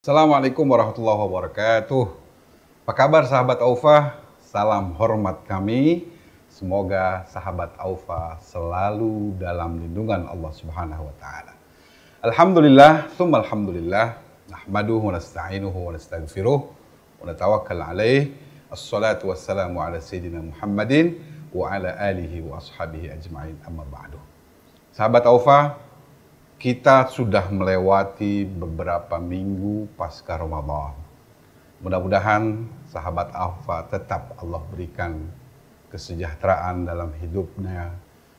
Assalamualaikum warahmatullahi wabarakatuh. Apa kabar sahabat Aufa? Salam hormat kami. Semoga sahabat Aufa selalu dalam lindungan Allah Subhanahu wa taala. Alhamdulillah, tsumma alhamdulillah. Nahmaduhu wa nasta'inuhu wa nastaghfiruh wa natawakkal alaih. Assalatu wassalamu ala sayyidina Muhammadin wa ala alihi wa ashabihi ajma'in, amma ba'du. Sahabat Aufa, kita sudah melewati beberapa minggu pasca Ramadan. Mudah-mudahan sahabat Aufa tetap Allah berikan kesejahteraan dalam hidupnya,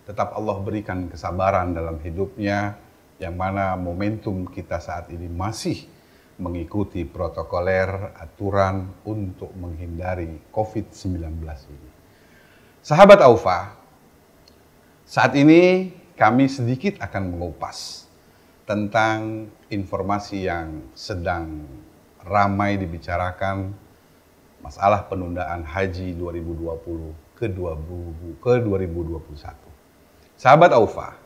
tetap Allah berikan kesabaran dalam hidupnya, yang mana momentum kita saat ini masih mengikuti protokoler aturan untuk menghindari COVID-19 ini. Sahabat Aufa, saat ini kami sedikit akan mengupas tentang informasi yang sedang ramai dibicarakan, masalah penundaan haji 2020 ke 2021. Sahabat Aufa,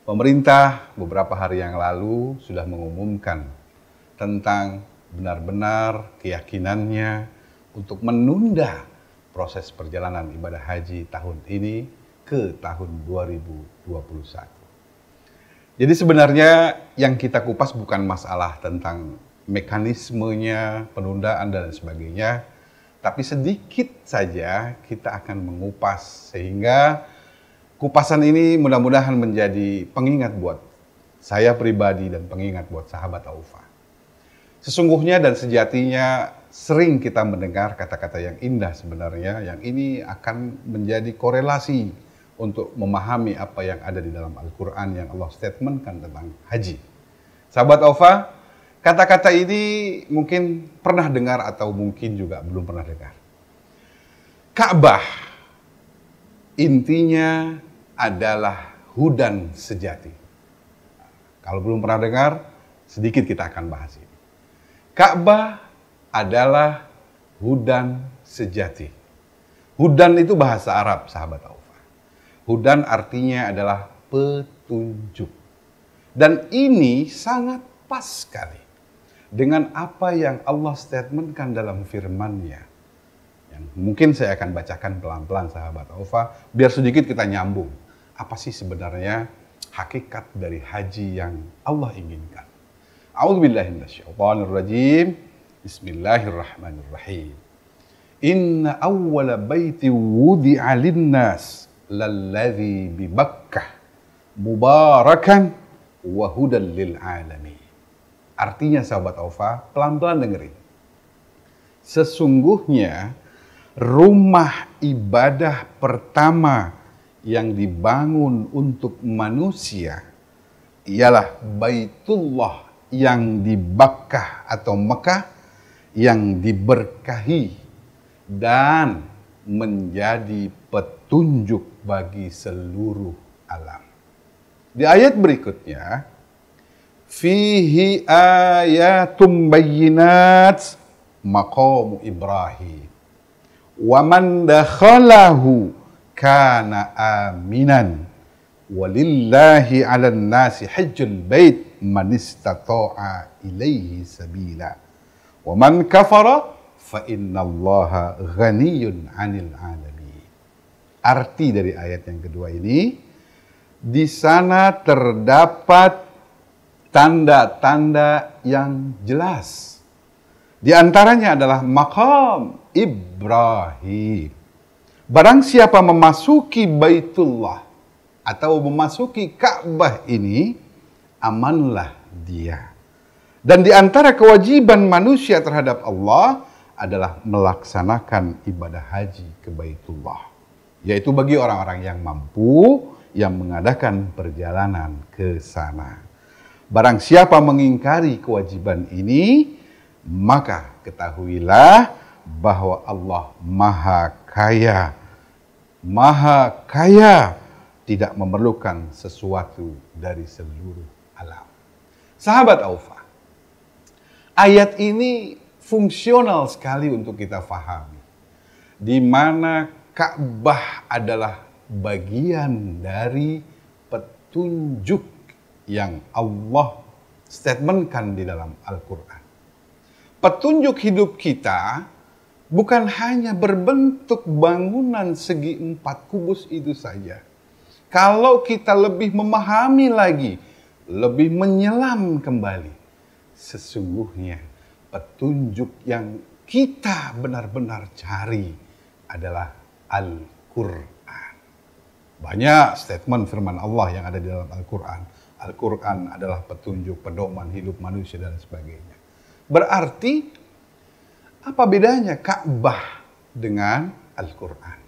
pemerintah beberapa hari yang lalu sudah mengumumkan tentang benar-benar keyakinannya untuk menunda proses perjalanan ibadah haji tahun ini ke tahun 2021. Jadi sebenarnya yang kita kupas bukan masalah tentang mekanismenya, penundaan dan sebagainya, tapi sedikit saja kita akan mengupas sehingga kupasan ini mudah-mudahan menjadi pengingat buat saya pribadi dan pengingat buat sahabat Aufa. Sesungguhnya dan sejatinya sering kita mendengar kata-kata yang indah sebenarnya, yang ini akan menjadi korelasi untuk memahami apa yang ada di dalam Al-Quran yang Allah statementkan tentang haji. Sahabat Aufa, kata-kata ini mungkin pernah dengar atau mungkin juga belum pernah dengar. Ka'bah intinya adalah hudan sejati. Kalau belum pernah dengar, sedikit kita akan bahas ini. Ka'bah adalah hudan sejati. Hudan itu bahasa Arab, sahabat Aufa. Hudan artinya adalah petunjuk. Dan ini sangat pas sekali dengan apa yang Allah statementkan dalam firman-Nya. Yang mungkin saya akan bacakan pelan-pelan sahabat Aufa, biar sedikit kita nyambung. Apa sih sebenarnya hakikat dari haji yang Allah inginkan? A'udzubillahi minasyaitonirrajim. Bismillahirrahmanirrahim. Inna awwala baiti wudi'a linnas lalladzi bi Bakkah mubarakan wa hudan lil alamin. Artinya sahabat Aufa, pelan-pelan dengerin. Sesungguhnya rumah ibadah pertama yang dibangun untuk manusia ialah Baitullah yang di Bakkah atau Mekah yang diberkahi dan menjadi petunjuk bagi seluruh alam. Di ayat berikutnya, fihi ayatum bayyinat maqamu Ibrahim wa man dakhalahu kana aminan walillahi 'alan nasi hajjul bait man istata'a ilaihi sabila wa man kafara fa innallaha ghaniyun 'anil 'alamin. Arti dari ayat yang kedua ini, di sana terdapat tanda-tanda yang jelas. Di antaranya adalah maqam Ibrahim. Barang siapa memasuki Baitullah atau memasuki Ka'bah ini, amanlah dia. Dan di antara kewajiban manusia terhadap Allah adalah melaksanakan ibadah haji ke Baitullah, yaitu bagi orang-orang yang mampu yang mengadakan perjalanan ke sana. Barang siapa mengingkari kewajiban ini, maka ketahuilah bahwa Allah Maha Kaya, tidak memerlukan sesuatu dari seluruh alam. Sahabat Aufa, ayat ini fungsional sekali untuk kita fahami, di mana Ka'bah adalah bagian dari petunjuk yang Allah statementkan di dalam Al-Quran. petunjuk hidup kita bukan hanya berbentuk bangunan segi 4 kubus itu saja. Kalau kita lebih memahami lagi, lebih menyelam kembali, sesungguhnya petunjuk yang kita benar-benar cari adalah Al-Quran. Banyak statement firman Allah yang ada di dalam Al-Quran. Al-Quran adalah petunjuk, pedoman hidup manusia dan sebagainya. Berarti, apa bedanya Ka'bah dengan Al-Quran?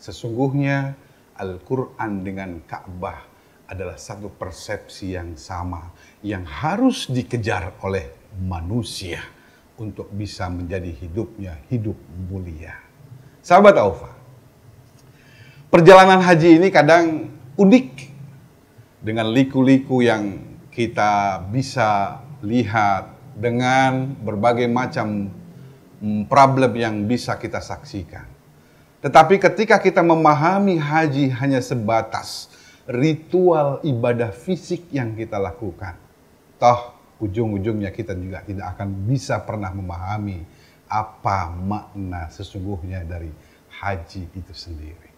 Sesungguhnya Al-Quran dengan Ka'bah adalah satu persepsi yang sama, yang harus dikejar oleh manusia untuk bisa menjadi hidupnya hidup mulia. Sahabat Aufa, perjalanan haji ini kadang unik dengan liku-liku yang kita bisa lihat, dengan berbagai macam problem yang bisa kita saksikan. Tetapi ketika kita memahami haji hanya sebatas ritual ibadah fisik yang kita lakukan, toh ujung-ujungnya kita juga tidak akan bisa pernah memahami apa makna sesungguhnya dari haji itu sendiri.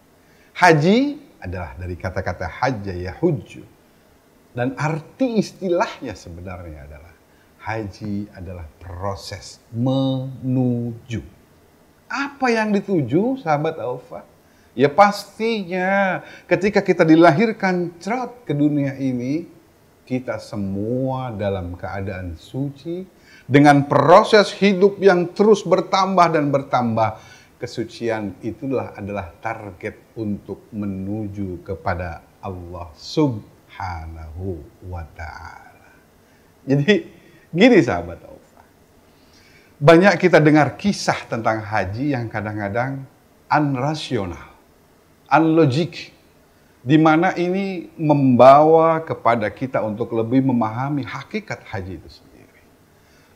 Haji adalah dari kata-kata hajja yahujju. Dan arti istilahnya sebenarnya adalah haji adalah proses menuju. Apa yang dituju, sahabat Aufa? Ya pastinya ketika kita dilahirkan cerot ke dunia ini, kita semua dalam keadaan suci, dengan proses hidup yang terus bertambah dan bertambah. Kesucian itulah adalah target untuk menuju kepada Allah Subhanahu wa ta'ala. Jadi gini sahabat Aufa, banyak kita dengar kisah tentang haji yang kadang-kadang unrasional, unlogik, di mana ini membawa kepada kita untuk lebih memahami hakikat haji itu sendiri.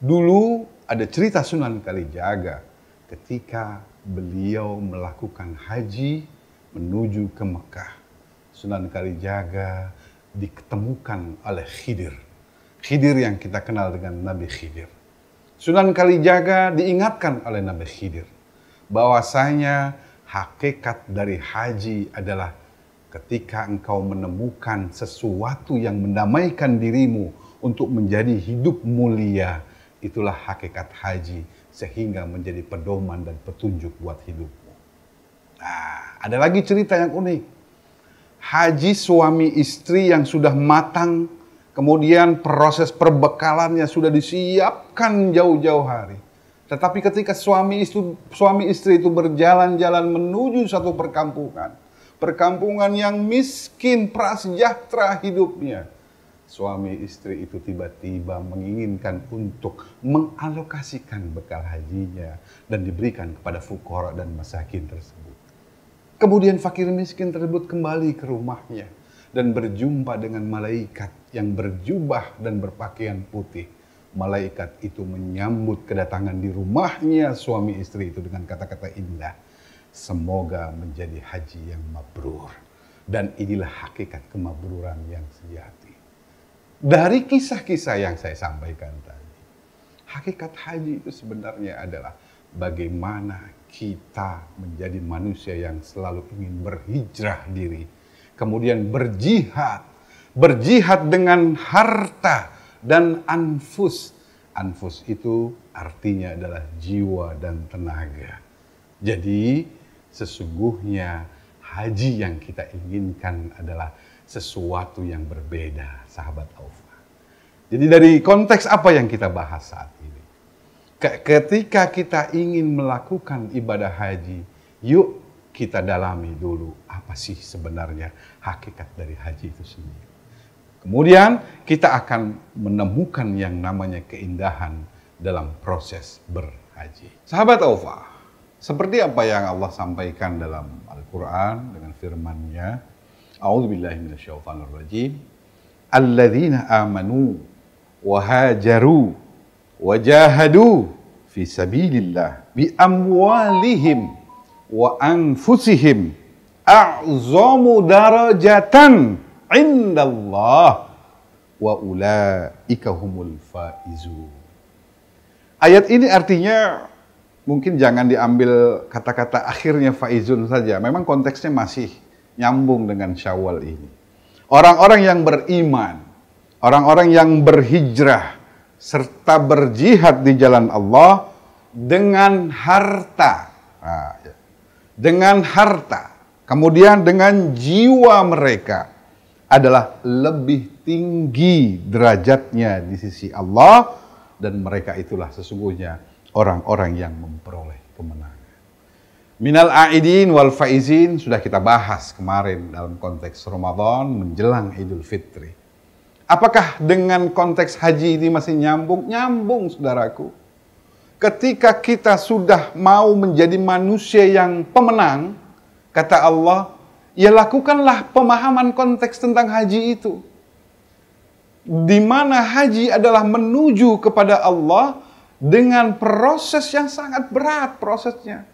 Dulu ada cerita Sunan Kalijaga ketika beliau melakukan haji menuju ke Mekah. Sunan Kalijaga diketemukan oleh Khidir. Khidir yang kita kenal dengan Nabi Khidir. Sunan Kalijaga diingatkan oleh Nabi Khidir bahwasanya hakikat dari haji adalah ketika engkau menemukan sesuatu yang mendamaikan dirimu untuk menjadi hidup mulia, itulah hakikat haji, sehingga menjadi pedoman dan petunjuk buat hidupmu. Nah, ada lagi cerita yang unik. Haji suami istri yang sudah matang, kemudian proses perbekalannya sudah disiapkan jauh-jauh hari. Tetapi ketika suami istri itu berjalan-jalan menuju satu perkampungan, perkampungan yang miskin, prasejahtera hidupnya, suami istri itu tiba-tiba menginginkan untuk mengalokasikan bekal hajinya dan diberikan kepada fuqara dan masakin tersebut. Kemudian fakir miskin tersebut kembali ke rumahnya dan berjumpa dengan malaikat yang berjubah dan berpakaian putih. Malaikat itu menyambut kedatangan di rumahnya suami istri itu dengan kata-kata indah. Semoga menjadi haji yang mabrur. Dan inilah hakikat kemabruran yang sejati. Dari kisah-kisah yang saya sampaikan tadi, hakikat haji itu sebenarnya adalah bagaimana kita menjadi manusia yang selalu ingin berhijrah diri, kemudian berjihad dengan harta dan anfus. Anfus itu artinya adalah jiwa dan tenaga. Jadi sesungguhnya haji yang kita inginkan adalah sesuatu yang berbeda, sahabat Aufa. Jadi dari konteks apa yang kita bahas saat ini? Ketika kita ingin melakukan ibadah haji, yuk kita dalami dulu apa sih sebenarnya hakikat dari haji itu sendiri. Kemudian kita akan menemukan yang namanya keindahan dalam proses berhaji. Sahabat Aufa, seperti apa yang Allah sampaikan dalam Al-Quran dengan firman-Nya, A'udzubillahi minasyaitonirrajim. Alladzina amanu wa hajaru wa jahadu fi sabilillah bi amwalihim wa anfusihim a'zamu darajatan indallah wa ulaika humul faizun. Ayat ini artinya mungkin jangan diambil kata-kata akhirnya faizun saja. Memang konteksnya masih nyambung dengan Syawal ini. Orang-orang yang beriman, orang-orang yang berhijrah, serta berjihad di jalan Allah dengan harta. Nah, ya. Dengan harta, kemudian dengan jiwa mereka adalah lebih tinggi derajatnya di sisi Allah, dan mereka itulah sesungguhnya orang-orang yang memperoleh kemenangan. Minal a'idin wal faizin sudah kita bahas kemarin dalam konteks Ramadan menjelang Idul Fitri. Apakah dengan konteks haji ini masih nyambung? Nyambung, saudaraku. Ketika kita sudah mau menjadi manusia yang pemenang, kata Allah, ya lakukanlah pemahaman konteks tentang haji itu. Di mana haji adalah menuju kepada Allah dengan proses yang sangat berat prosesnya.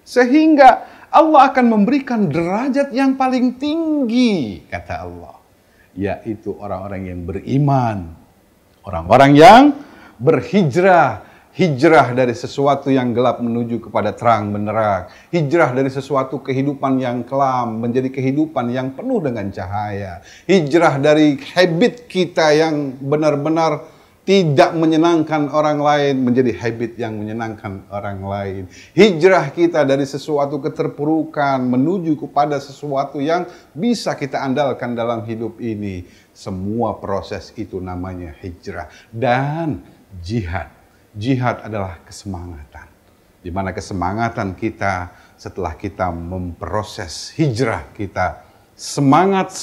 Sehingga Allah akan memberikan derajat yang paling tinggi, kata Allah. Yaitu orang-orang yang beriman. Orang-orang yang berhijrah. Hijrah dari sesuatu yang gelap menuju kepada terang benderang. Hijrah dari sesuatu kehidupan yang kelam menjadi kehidupan yang penuh dengan cahaya. Hijrah dari habit kita yang benar-benar tidak menyenangkan orang lain menjadi habit yang menyenangkan orang lain. Hijrah kita dari sesuatu keterpurukan menuju kepada sesuatu yang bisa kita andalkan dalam hidup ini. Semua proses itu namanya hijrah dan jihad. Jihad adalah kesemangatan. Di mana kesemangatan kita setelah kita memproses hijrah kita. Semangat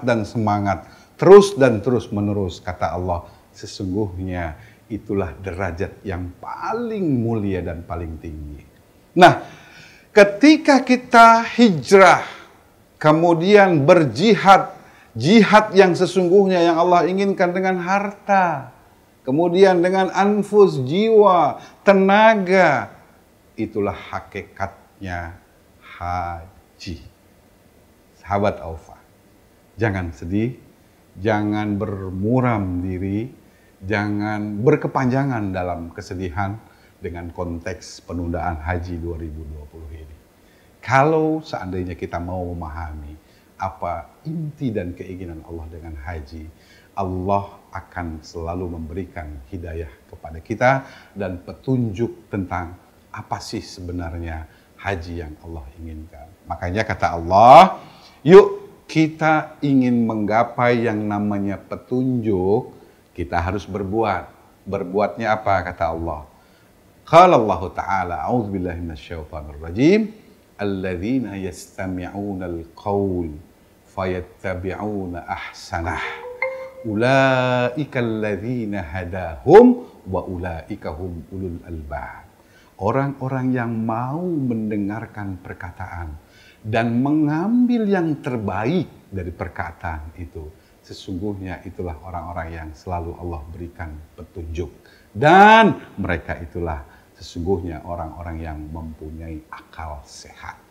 dan semangat. Terus dan terus menerus, kata Allah. Sesungguhnya itulah derajat yang paling mulia dan paling tinggi. Nah, ketika kita hijrah, kemudian berjihad. Jihad yang sesungguhnya yang Allah inginkan dengan harta. Kemudian dengan anfus, jiwa, tenaga. Itulah hakikatnya haji. Sahabat Aufa, jangan sedih, jangan bermuram diri, jangan berkepanjangan dalam kesedihan dengan konteks penundaan haji 2020 ini. Kalau seandainya kita mau memahami apa inti dan keinginan Allah dengan haji, Allah akan selalu memberikan hidayah kepada kita dan petunjuk tentang apa sih sebenarnya haji yang Allah inginkan. Makanya kata Allah, yuk kita ingin menggapai yang namanya petunjuk, kita harus berbuat. Berbuatnya apa kata Allah? Qala Allah Ta'ala, a'udzubillahi minasyaitonirrajim, alladzina yastami'una al-qaul fayattabi'una ahsanah. Ulaika alladzina hadahum wa ulaika hum ulul albab. Orang-orang yang mau mendengarkan perkataan dan mengambil yang terbaik dari perkataan itu, sesungguhnya itulah orang-orang yang selalu Allah berikan petunjuk. Dan mereka itulah sesungguhnya orang-orang yang mempunyai akal sehat.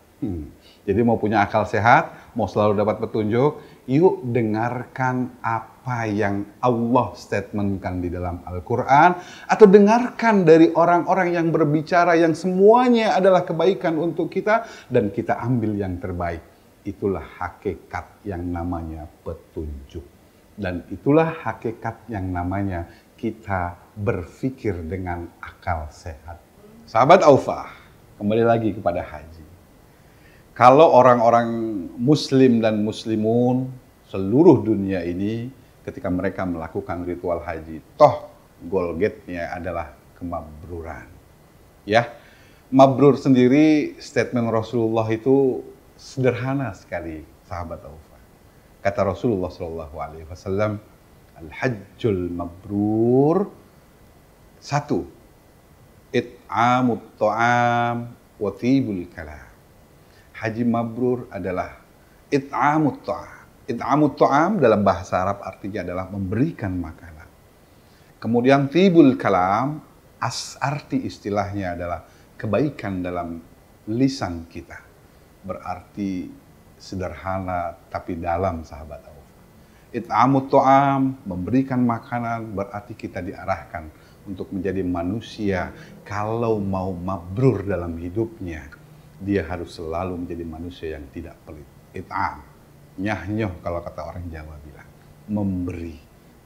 Jadi mau punya akal sehat, mau selalu dapat petunjuk, yuk dengarkan apa yang Allah statementkan di dalam Al-Quran, atau dengarkan dari orang-orang yang berbicara yang semuanya adalah kebaikan untuk kita, dan kita ambil yang terbaik. Itulah hakikat yang namanya petunjuk. Dan itulah hakikat yang namanya kita berpikir dengan akal sehat. Sahabat Aufa, kembali lagi kepada haji. Kalau orang-orang muslim dan muslimun seluruh dunia ini ketika mereka melakukan ritual haji, toh goal gate-nya adalah kemabruran. Ya, mabrur sendiri statement Rasulullah itu sederhana sekali, sahabat Aufa. Kata Rasulullah SAW, al-hajjul mabrur, satu, it'amut ta'am wa tibul kalam. Haji mabrur adalah it'amut ta'am. It'amut ta'am dalam bahasa Arab artinya adalah memberikan makanan. Kemudian tibul kalam, arti istilahnya adalah kebaikan dalam lisan kita. Berarti sederhana tapi dalam, sahabat Aufa. It'amut ta'am, memberikan makanan, berarti kita diarahkan untuk menjadi manusia kalau mau mabrur dalam hidupnya, dia harus selalu menjadi manusia yang tidak pelit. It'am, nyah-nyoh kalau kata orang Jawa bilang, memberi.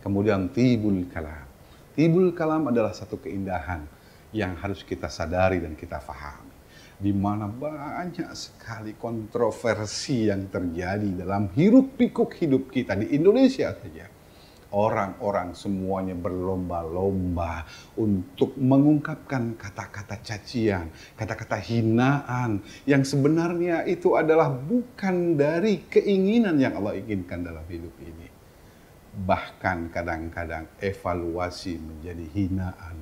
Kemudian tibul kalam. Tibul kalam adalah satu keindahan yang harus kita sadari dan kita fahami. Di mana banyak sekali kontroversi yang terjadi dalam hiruk pikuk hidup kita di Indonesia saja. Orang-orang semuanya berlomba-lomba untuk mengungkapkan kata-kata cacian, kata-kata hinaan yang sebenarnya itu adalah bukan dari keinginan yang Allah inginkan dalam hidup ini. Bahkan kadang-kadang evaluasi menjadi hinaan,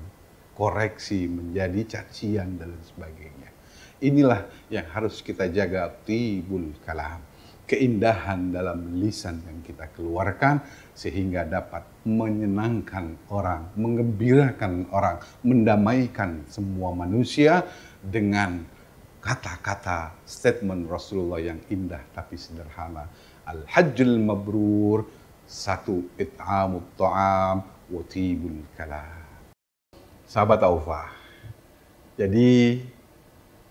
koreksi menjadi cacian dan sebagainya. Inilah yang harus kita jaga, tibul kalam. Keindahan dalam lisan yang kita keluarkan sehingga dapat menyenangkan orang, menggembirakan orang, mendamaikan semua manusia dengan kata-kata statement Rasulullah yang indah tapi sederhana. Al-hajjul mabrur, satu it'amut ta'am wa tibul kalam. Sahabat Aufa, jadi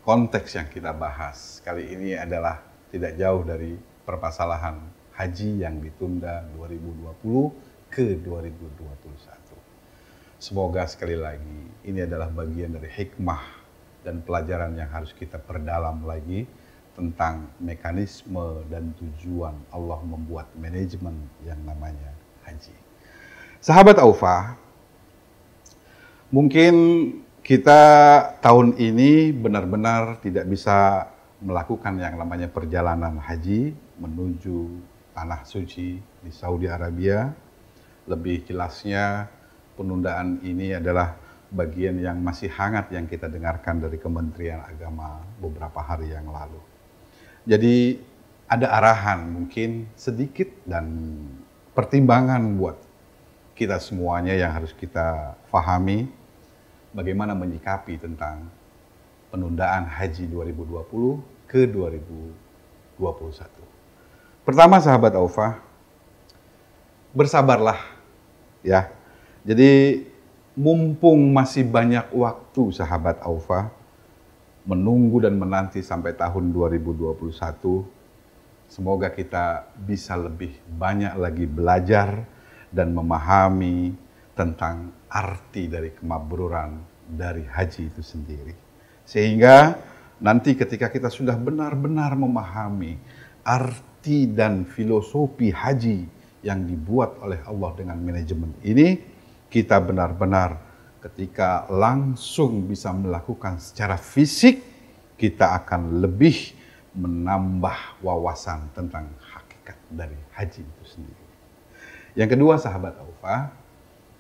konteks yang kita bahas kali ini adalah tidak jauh dari permasalahan haji yang ditunda 2020 ke 2021. Semoga sekali lagi ini adalah bagian dari hikmah dan pelajaran yang harus kita perdalam lagi tentang mekanisme dan tujuan Allah membuat manajemen yang namanya haji. Sahabat Aufa, mungkin kita tahun ini benar-benar tidak bisa melakukan yang namanya perjalanan haji menuju tanah suci di Saudi Arabia. Lebih jelasnya penundaan ini adalah bagian yang masih hangat yang kita dengarkan dari Kementerian Agama beberapa hari yang lalu. Jadi ada arahan mungkin sedikit dan pertimbangan buat kita semuanya yang harus kita pahami bagaimana menyikapi tentang penundaan haji 2020 ke 2021. Pertama sahabat Aufa, bersabarlah ya. Jadi mumpung masih banyak waktu sahabat Aufa menunggu dan menanti sampai tahun 2021, semoga kita bisa lebih banyak lagi belajar dan memahami tentang arti dari kemabruran dari haji itu sendiri. Sehingga nanti ketika kita sudah benar-benar memahami arti dan filosofi haji yang dibuat oleh Allah dengan manajemen ini, kita benar-benar ketika langsung bisa melakukan secara fisik, kita akan lebih menambah wawasan tentang hakikat dari haji itu sendiri. Yang kedua sahabat Aufa,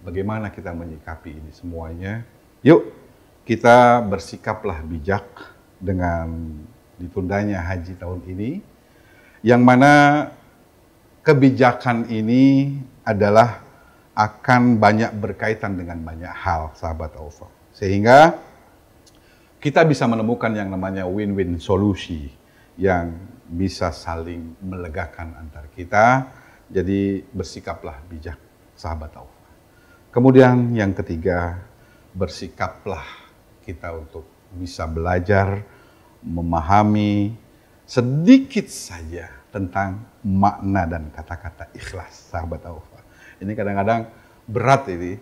bagaimana kita menyikapi ini semuanya? Yuk, kita bersikaplah bijak dengan ditundanya haji tahun ini, yang mana kebijakan ini adalah akan banyak berkaitan dengan banyak hal, sahabat Aufa. Sehingga kita bisa menemukan yang namanya win-win solusi yang bisa saling melegakan antar kita. Jadi bersikaplah bijak, sahabat Aufa. Kemudian yang ketiga, bersikaplah kita untuk bisa belajar, memahami sedikit saja tentang makna dan kata-kata ikhlas, sahabat Aufa. Ini kadang-kadang berat ini,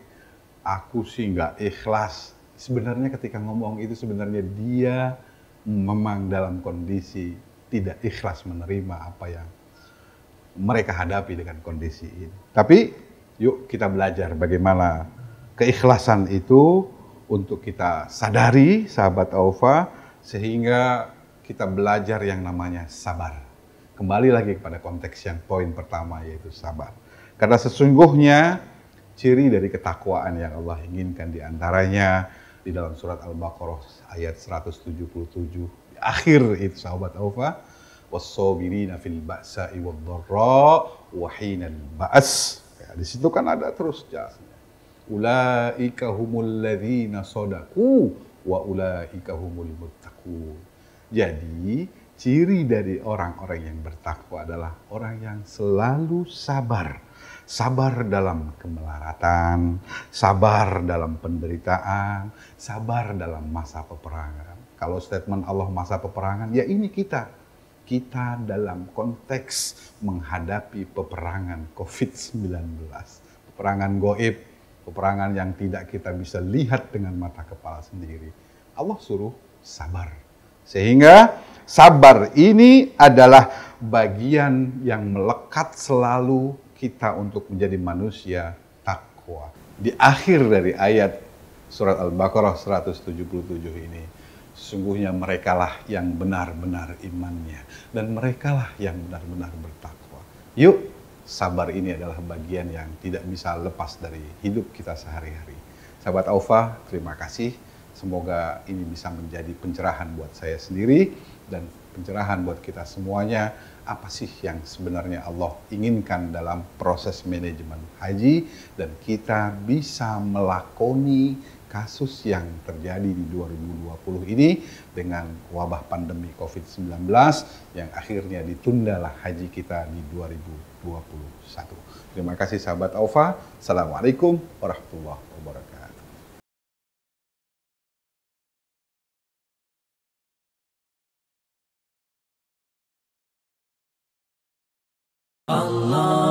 aku sih nggak ikhlas. Sebenarnya ketika ngomong itu sebenarnya dia memang dalam kondisi tidak ikhlas menerima apa yang mereka hadapi dengan kondisi ini. Tapi yuk kita belajar bagaimana keikhlasan itu untuk kita sadari, sahabat Aufa, sehingga kita belajar yang namanya sabar. Kembali lagi kepada konteks yang poin pertama, yaitu sabar. Karena sesungguhnya ciri dari ketakwaan yang Allah inginkan diantaranya di dalam surat Al-Baqarah ayat 177, di akhir itu sahabat Aufa, was-sabirina fil ba'sa'i wad-dharra wa hinal ba's. Ya, di situ kan ada terus jelasnya. Ulaika humul ladzina shadaqu wa ulaika humul muttaqun. Jadi, ciri dari orang-orang yang bertakwa adalah orang yang selalu sabar Sabar dalam kemelaratan, sabar dalam penderitaan, sabar dalam masa peperangan. Kalau statement Allah masa peperangan, ya ini kita. Kita dalam konteks menghadapi peperangan COVID-19. Peperangan goib, peperangan yang tidak kita bisa lihat dengan mata kepala sendiri. Allah suruh sabar. Sehingga sabar ini adalah bagian yang melekat selalu kita untuk menjadi manusia takwa. Di akhir dari ayat surat Al-Baqarah 177 ini, sesungguhnya merekalah yang benar-benar imannya dan merekalah yang benar-benar bertakwa. Yuk, sabar ini adalah bagian yang tidak bisa lepas dari hidup kita sehari-hari. Sahabat Aufa, terima kasih. Semoga ini bisa menjadi pencerahan buat saya sendiri dan pencerahan buat kita semuanya. Apa sih yang sebenarnya Allah inginkan dalam proses manajemen haji, dan kita bisa melakoni kasus yang terjadi di 2020 ini dengan wabah pandemi COVID-19 yang akhirnya ditundalah haji kita di 2021. Terima kasih sahabat Aufa. Assalamualaikum warahmatullahi wabarakatuh. Allah